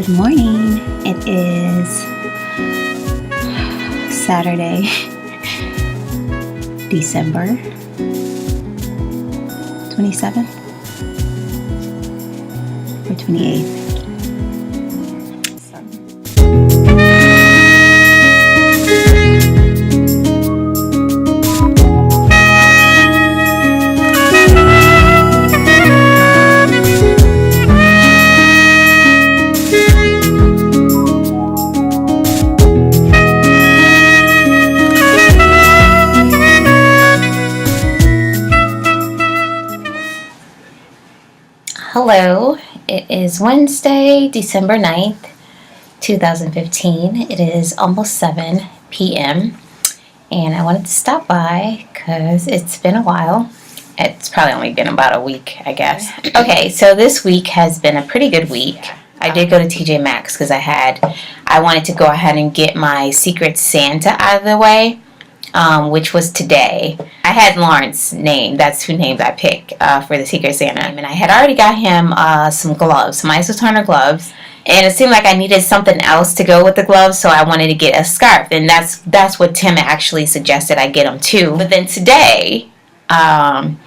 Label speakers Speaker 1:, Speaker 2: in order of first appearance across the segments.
Speaker 1: Good morning. It is Saturday, December 27th or 28th. Hello, it is Wednesday, December 9th, 2015. It is almost 7 p.m. and I wanted to stop by because it's been a while. It's probably only been about a week, I guess. Okay, so this week has been a pretty good week. I did go to TJ Maxx because I wanted to go ahead and get my Secret Santa out of the way. Which was today. I had Lawrence name. That's who names I picked for the Secret Santa. And I had already got him some gloves, some Isotoner gloves. And it seemed like I needed something else to go with the gloves, so I wanted to get a scarf. And that's what Tim actually suggested I get him too. But then today, I'm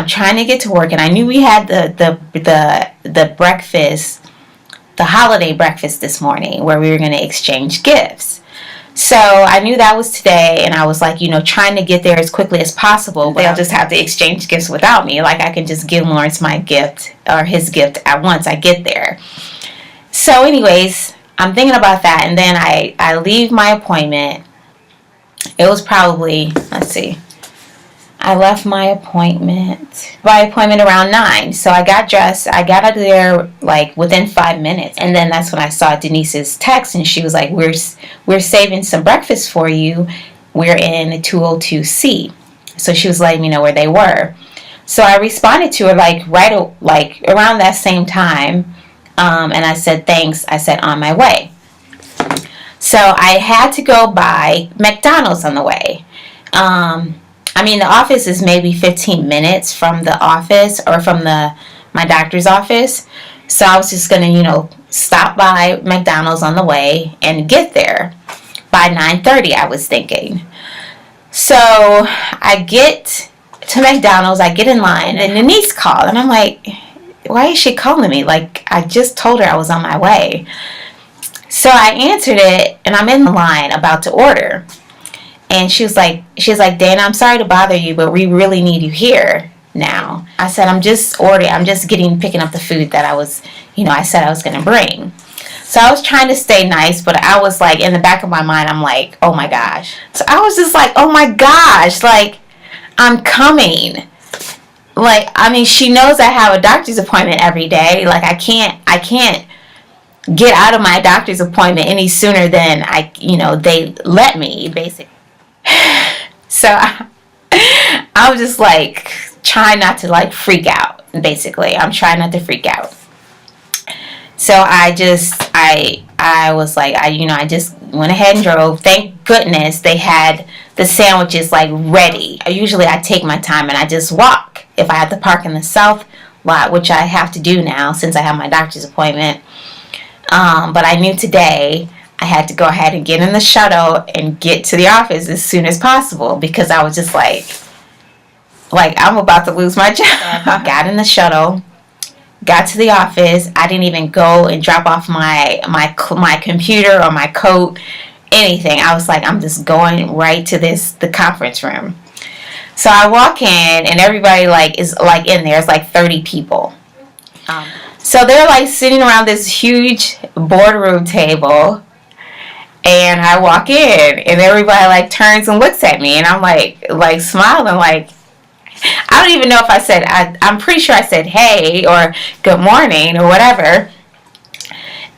Speaker 1: trying to get to work, and I knew we had the breakfast, the holiday breakfast this morning, where we were going to exchange gifts. So I knew that was today, and I was like, trying to get there as quickly as possible. They'll just have to exchange gifts without me. Like, I can just give Lawrence my gift or his gift at once I get there. So anyways, I'm thinking about that, and then I leave my appointment. It was probably, let's see, I left my appointment around 9. So I got dressed. I got out of there like within 5 minutes. And then that's when I saw Denise's text, and she was like, we're saving some breakfast for you. We're in 202C. So she was letting me know where they were. So I responded to her like around that same time. And I said, thanks. I said, on my way. So I had to go by McDonald's on the way. The office is maybe 15 minutes from the office or from my doctor's office. So I was just going to, stop by McDonald's on the way and get there by 9:30, I was thinking. So I get to McDonald's, I get in line, and Denise called. And I'm like, why is she calling me? Like, I just told her I was on my way. So I answered it, and I'm in the line about to order. And she was like, Dana, I'm sorry to bother you, but we really need you here now. I said, I'm just picking up the food that I was, I said I was going to bring. So I was trying to stay nice, but I was like, in the back of my mind, I'm like, oh my gosh. So I was just like, oh my gosh, like, I'm coming. Like, she knows I have a doctor's appointment every day. Like, I can't get out of my doctor's appointment any sooner than they let me, basically. So I was just like trying not to like freak out. Basically, I'm trying not to freak out. So I was like, I just went ahead and drove. Thank goodness they had the sandwiches like ready. Usually I take my time and I just walk if I have to park in the south lot, which I have to do now since I have my doctor's appointment. But I knew today I had to go ahead and get in the shuttle and get to the office as soon as possible because I was just like I'm about to lose my job. Got in the shuttle, got to the office. I didn't even go and drop off my computer or my coat, anything. I was like, I'm just going right to the conference room. So I walk in and everybody is in there. It's like 30 people. So they're like sitting around this huge boardroom table. And I walk in, and everybody like turns and looks at me, and I'm like smiling, like I don't even know if I said I'm pretty sure I said hey or good morning or whatever.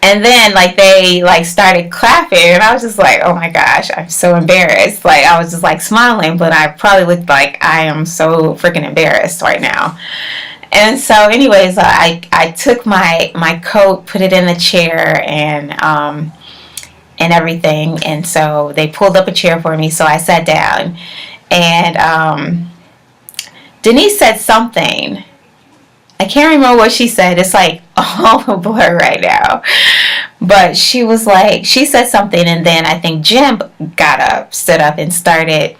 Speaker 1: And then like they like started clapping, and I was just like, oh my gosh, I'm so embarrassed. Like I was just like smiling, but I probably looked like I am so freaking embarrassed right now. And so, anyways, I took my coat, put it in the chair, and everything, and so they pulled up a chair for me, so I sat down, and Denise said something. I can't remember what she said. It's like all a blur right now. But she was like, she said something, and then I think Jim stood up and started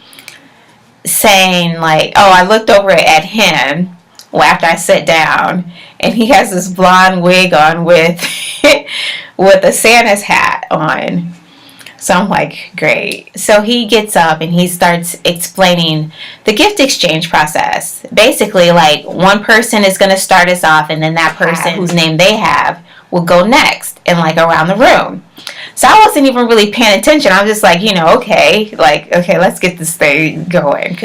Speaker 1: saying like, oh, I looked over at him after I sat down, and he has this blonde wig on with with a Santa's hat on. So I'm like, great. So he gets up and he starts explaining the gift exchange process. Basically, like, one person is going to start us off, and then that person whose name they have will go next and like around the room. So I wasn't even really paying attention. I was just like, okay, let's get this thing going.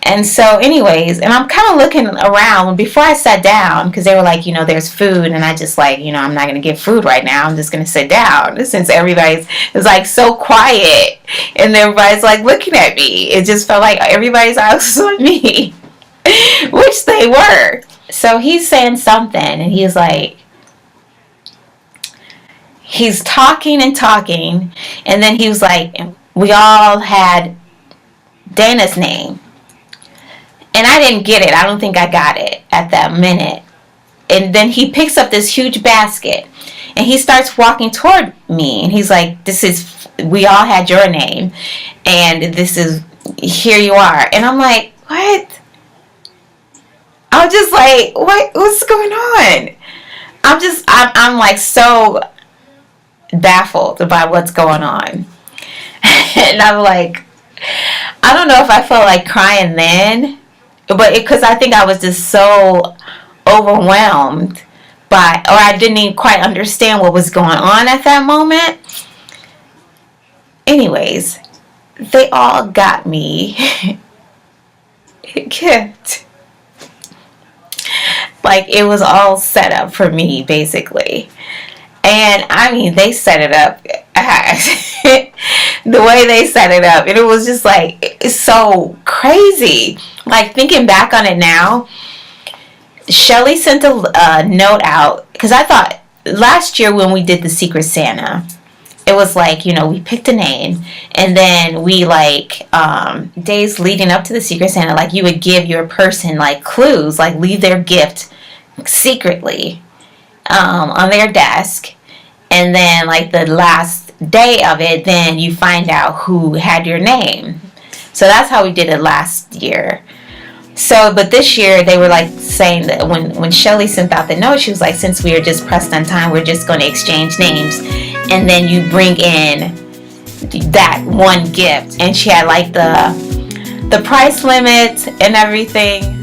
Speaker 1: And so anyways, and I'm kind of looking around before I sat down, because they were like, there's food, and I just like, I'm not going to get food right now. I'm just going to sit down, since everybody's like so quiet and everybody's like looking at me. It just felt like everybody's eyes was on me, which they were. So he's saying something, and he's like, he's talking and talking, and then he was like, we all had Dana's name. And I didn't get it. I don't think I got it at that minute. And then he picks up this huge basket, and he starts walking toward me, and he's like, we all had your name, and here you are. And I'm like, what? I'm just like, what's going on? I'm like so baffled by what's going on. And I'm like, I don't know if I felt like crying then, but because I think I was just so overwhelmed or I didn't even quite understand what was going on at that moment. Anyways, they all got me a gift. Like, it was all set up for me, basically. And I mean, they set it up the way they set it up, and it was just like, it's so crazy. Like, thinking back on it now, Shelly sent a note out, because I thought last year when we did the Secret Santa, it was like, we picked a name, and then we like days leading up to the Secret Santa, like, you would give your person like clues, like leave their gift secretly on their desk, and then like the last day of it, then you find out who had your name. So that's how we did it last year. So, but this year they were like saying that when Shelly sent out the note, she was like, since we are just pressed on time, we're just going to exchange names, and then you bring in that one gift. And she had like the price limit and everything.